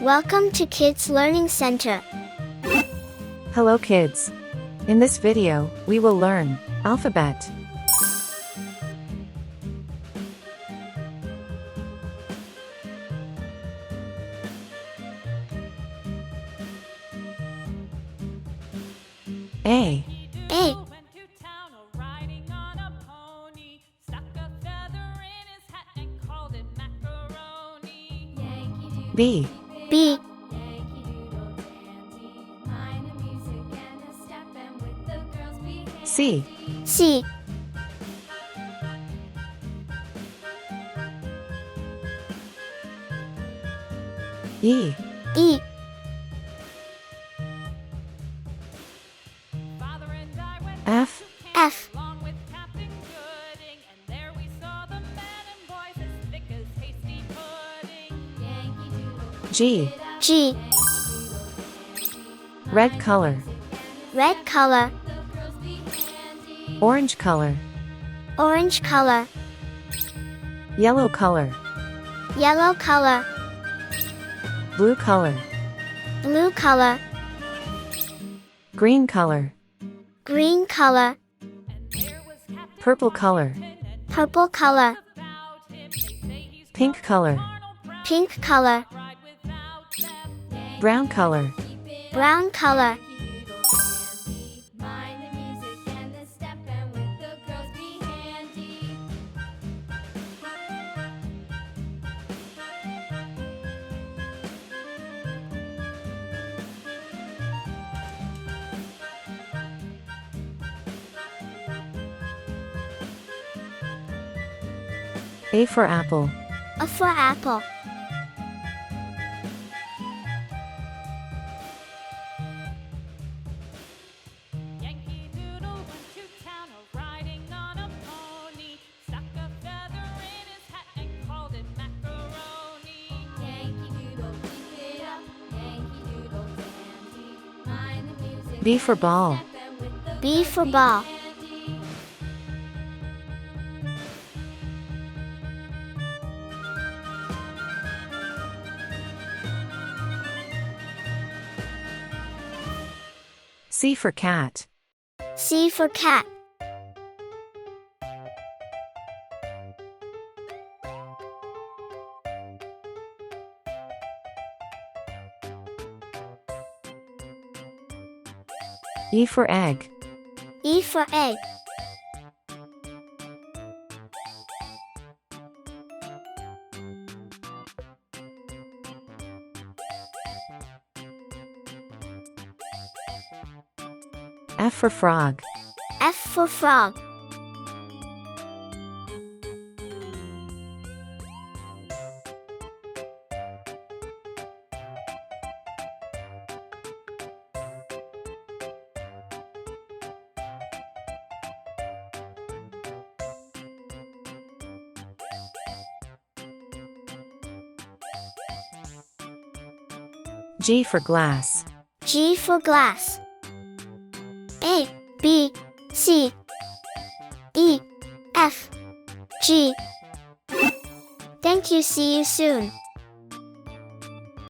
Welcome to Kids Learning Center. Hello kids. In this video, we will learn alphabet. A. A. B. B. C. C. E. E. F. F. G. G. Red color. Red color. Orange color. Orange color. Yellow color. Yellow color. Blue color. Blue color. Green color. Green color. Purple color. Purple color. Pink color. Pink color. Brown color. Brown color. A for apple. A for apple. B for ball. B for ball. C for cat. C for cat. E for egg. E for egg. F for frog. F for frog. G for glass. G for glass. A, B, C, E, F, G. Thank you. See you soon.